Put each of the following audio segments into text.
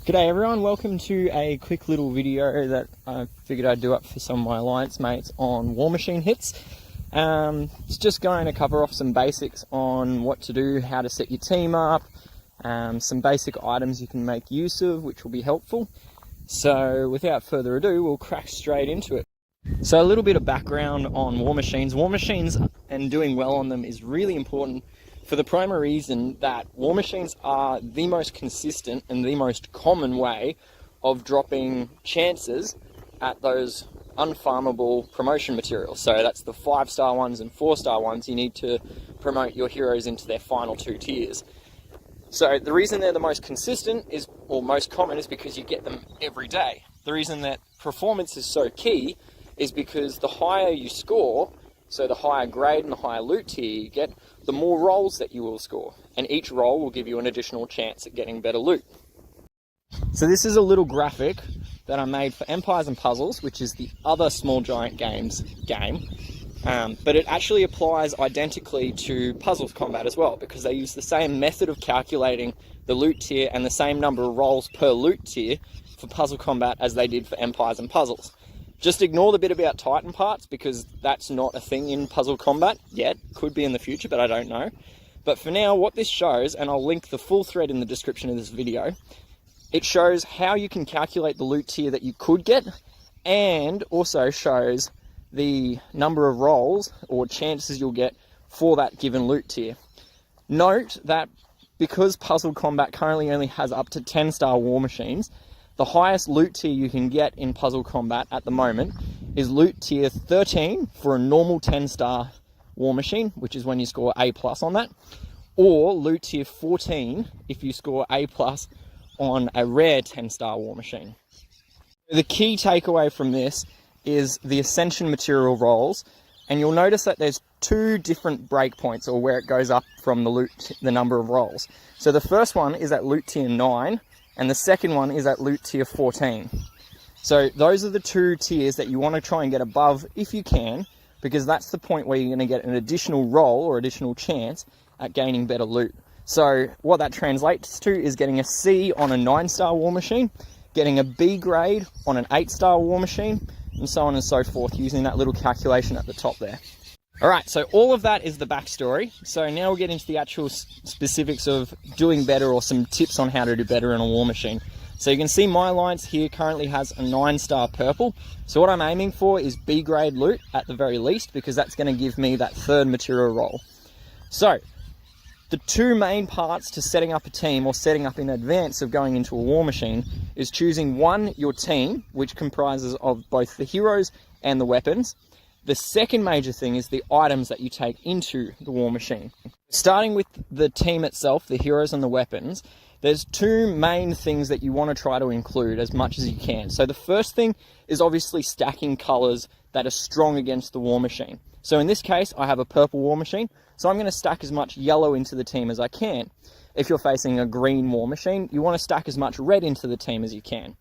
G'day everyone, welcome to a quick little video that I figured I'd do up for some of my alliance mates on War Machine hits. It's just going to cover off some basics on what to do, how to set your team up, some basic items you can make use of which will be helpful. So without further ado, we'll crack straight into it. So a little bit of background on War Machines. War Machines and doing well on them is really important for the primary reason that War Machines are the most consistent and the most common way of dropping chances at those unfarmable promotion materials. So that's the 5-star ones and 4-star ones. You need to promote your heroes into their final 2 tiers. So the reason they're the most consistent is, or most common, is because you get them every day. The reason that performance is so key is because the higher you score, so the higher grade and the higher loot tier you get, the more rolls that you will score. And each roll will give you an additional chance at getting better loot. So this is a little graphic that I made for Empires and Puzzles, which is the other Small Giant Games game. But it actually applies identically to Puzzles Combat as well, because they use the same method of calculating the loot tier and the same number of rolls per loot tier for Puzzle Combat as they did for Empires and Puzzles. Just ignore the bit about Titan parts because that's not a thing in Puzzle Combat yet. Could be in the future, but I don't know. But for now, what this shows, and I'll link the full thread in the description of this video, it shows how you can calculate the loot tier that you could get, and also shows the number of rolls or chances you'll get for that given loot tier. Note that because Puzzle Combat currently only has up to 10-star War Machines, the highest loot tier you can get in Puzzle Combat at the moment is loot tier 13 for a normal 10-star War Machine, which is when you score A+ on that, or loot tier 14 if you score A+ on a rare 10-star War Machine. The key takeaway from this is the Ascension material rolls, and you'll notice that there's 2 different breakpoints, or where it goes up from the number of rolls. So the first one is at loot tier 9, and the second one is at loot tier 14. So those are the 2 tiers that you want to try and get above if you can, because that's the point where you're going to get an additional roll or additional chance at gaining better loot. So what that translates to is getting a C on a 9-star War Machine, getting a B grade on an 8-star War Machine, and so on and so forth, using that little calculation at the top there. Alright, so all of that is the backstory. So now we'll get into the actual specifics of doing better, or some tips on how to do better in a War Machine. So you can see my alliance here currently has a 9-star purple. So what I'm aiming for is B grade loot at the very least, because that's going to give me that 3rd material roll. So the 2 main parts to setting up a team, or setting up in advance of going into a War Machine, is choosing your team, which comprises of both the heroes and the weapons. The second major thing is the items that you take into the War Machine. Starting with the team itself, the heroes and the weapons, there's 2 main things that you want to try to include as much as you can. So the first thing is obviously stacking colours that are strong against the War Machine. So in this case, I have a purple War Machine, so I'm going to stack as much yellow into the team as I can. If you're facing a green War Machine, you want to stack as much red into the team as you can.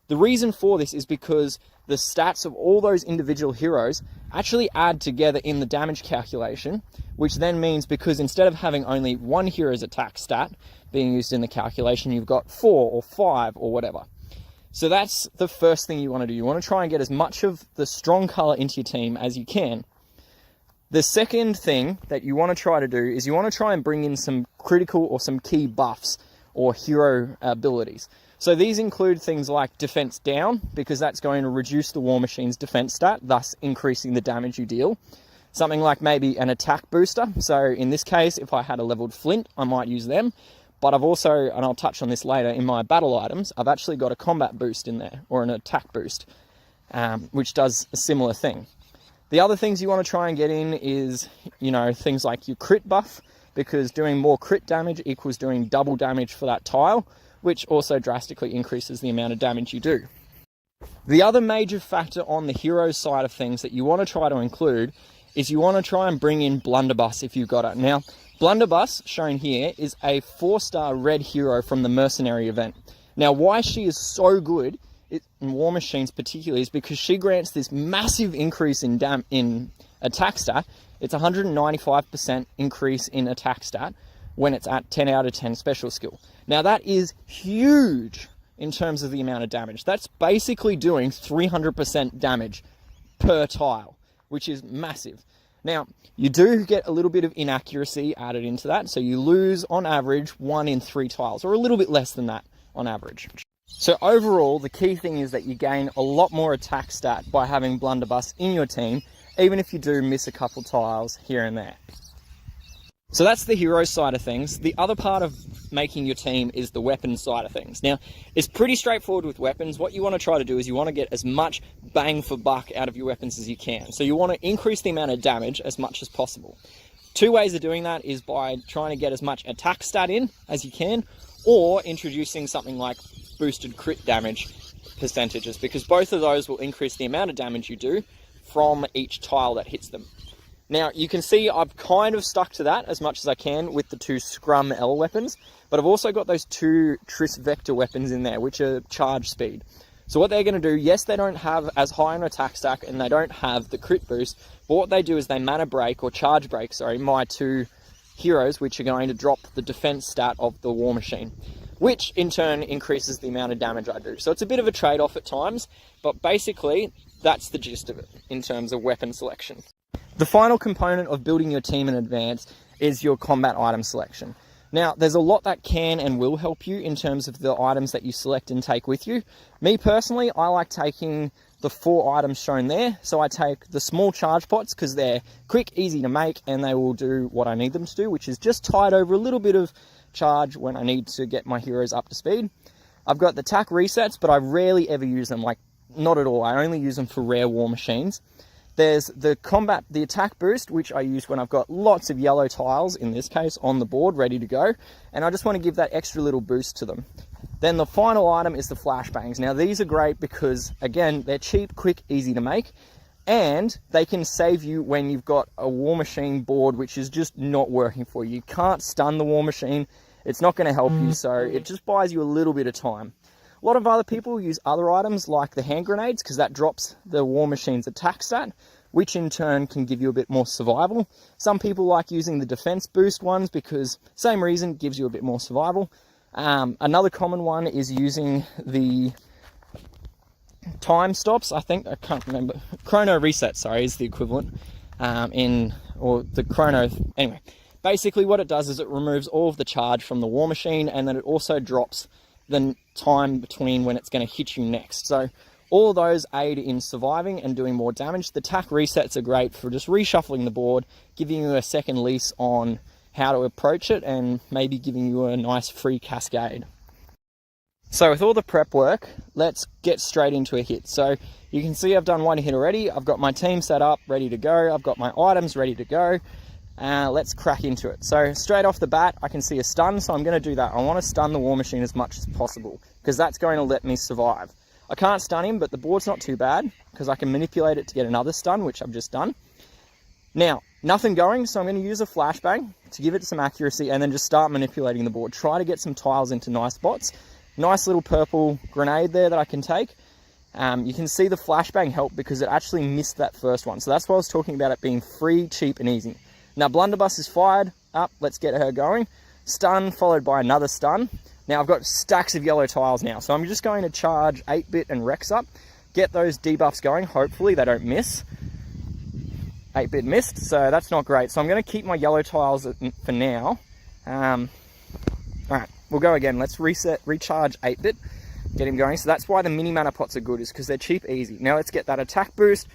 The reason for this is because the stats of all those individual heroes actually add together in the damage calculation, which then means, because instead of having only one hero's attack stat being used in the calculation, you've got 4 or 5 or whatever. So that's the first thing you want to do. You want to try and get as much of the strong color into your team as you can. The second thing that you want to try to do is you want to try and bring in some critical or some key buffs or hero abilities. So these include things like defense down, because that's going to reduce the War Machine's defense stat, thus increasing the damage you deal. Something like maybe an attack booster. So in this case, if I had a leveled flint, I might use them. But I've also, and I'll touch on this later, in my battle items, I've actually got a combat boost in there, or an attack boost, which does a similar thing. The other things you want to try and get in is, things like your crit buff, because doing more crit damage equals doing double damage for that tile, which also drastically increases the amount of damage you do. The other major factor on the hero side of things that you want to try to include is you want to try and bring in Blunderbuss if you've got it. Now, Blunderbuss, shown here, is a 4-star red hero from the Mercenary event. Now, why she is so good in War Machines particularly is because she grants this massive increase in attack stat. It's 195% increase in attack stat when it's at 10 out of 10 special skill. Now that is huge in terms of the amount of damage. That's basically doing 300% damage per tile, which is massive. Now, you do get a little bit of inaccuracy added into that, so you lose, on average, 1 in 3 tiles, or a little bit less than that on average. So overall, the key thing is that you gain a lot more attack stat by having Blunderbuss in your team, even if you do miss a couple tiles here and there. So that's the hero side of things. The other part of making your team is the weapon side of things. Now, it's pretty straightforward with weapons. What you want to try to do is you want to get as much bang for buck out of your weapons as you can. So you want to increase the amount of damage as much as possible. 2 ways of doing that is by trying to get as much attack stat in as you can, or introducing something like boosted crit damage percentages, because both of those will increase the amount of damage you do from each tile that hits them. Now, you can see I've kind of stuck to that as much as I can with the 2 Scrum L weapons, but I've also got those 2 Triss Vector weapons in there, which are charge speed. So what they're going to do, yes, they don't have as high an attack stack and they don't have the crit boost, but what they do is they mana break, or charge break, sorry, my 2 heroes, which are going to drop the defense stat of the War Machine, which in turn increases the amount of damage I do. So it's a bit of a trade-off at times, but basically that's the gist of it in terms of weapon selection. The final component of building your team in advance is your combat item selection. Now, there's a lot that can and will help you in terms of the items that you select and take with you. Me personally, I like taking the 4 items shown there. So I take the small charge pots because they're quick, easy to make, and they will do what I need them to do, which is just tide over a little bit of charge when I need to get my heroes up to speed. I've got the tack resets, but I rarely ever use them, like not at all. I only use them for rare war machines. There's the attack boost, which I use when I've got lots of yellow tiles, in this case, on the board, ready to go. And I just want to give that extra little boost to them. Then the final item is the flashbangs. Now, these are great because, again, they're cheap, quick, easy to make. And they can save you when you've got a war machine board which is just not working for you. You can't stun the war machine. It's not going to help you, so it just buys you a little bit of time. A lot of other people use other items like the hand grenades because that drops the war machine's attack stat, which in turn can give you a bit more survival. Some people like using the defense boost ones because, same reason, gives you a bit more survival. Another common one is using the time stops. I can't remember. Chrono reset, sorry, is the equivalent or the chrono. Anyway, basically what it does is it removes all of the charge from the war machine, and then it also drops the time between when it's going to hit you next. So all of those aid in surviving and doing more damage. The tack resets are great for just reshuffling the board, giving you a second lease on how to approach it, and maybe giving you a nice free cascade. So with all the prep work, let's get straight into a hit. So you can see I've done one hit already. I've got my team set up, ready to go. I've got my items ready to go. Let's crack into it. So straight off the bat, I can see a stun, so I'm going to do that. I want to stun the war machine as much as possible because that's going to let me survive. I can't stun him, but the board's not too bad because I can manipulate it to get another stun, which I've just done. Now, nothing going, so I'm going to use a flashbang to give it some accuracy and then just start manipulating the board. Try to get some tiles into nice spots. Nice little purple grenade there that I can take. You can see the flashbang helped because it actually missed that first one. So that's why I was talking about it being free, cheap, and easy. Now, Blunderbuss is fired up. Let's get her going. Stun followed by another stun. Now, I've got stacks of yellow tiles now, so I'm just going to charge 8-bit and Rex up, get those debuffs going. Hopefully they don't miss. 8-bit missed, so that's not great. So I'm going to keep my yellow tiles for now. All right, we'll go again. Let's recharge 8-bit, get him going. So that's why the mini mana pots are good, is because they're cheap, easy. Now let's get that attack boost.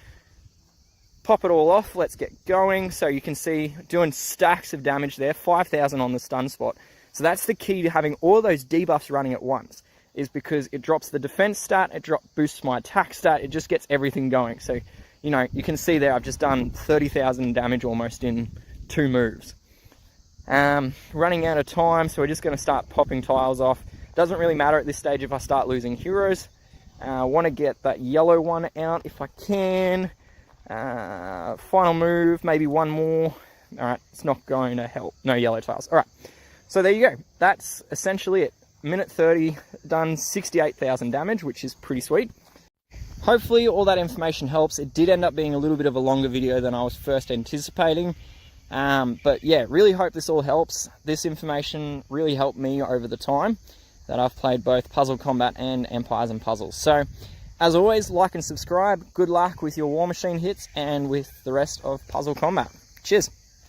Pop it all off, let's get going. So you can see doing stacks of damage there, 5,000 on the stun spot. So that's the key to having all those debuffs running at once, is because it drops the defense stat, it boosts my attack stat, it just gets everything going. So, you know, you can see there I've just done 30,000 damage almost in 2 moves. Running out of time, so we're just going to start popping tiles off. Doesn't really matter at this stage if I start losing heroes. I want to get that yellow one out if I can. Final move, maybe one more. Alright, it's not going to help. No yellow tiles. Alright, so there you go. That's essentially it. Minute 30, done 68,000 damage, which is pretty sweet. Hopefully all that information helps. It did end up being a little bit of a longer video than I was first anticipating. But yeah, really hope this all helps. This information really helped me over the time. that I've played both Puzzle Combat and Empires and Puzzles. So, as always, like and subscribe. Good luck with your War Machine hits and with the rest of Puzzle Combat. Cheers.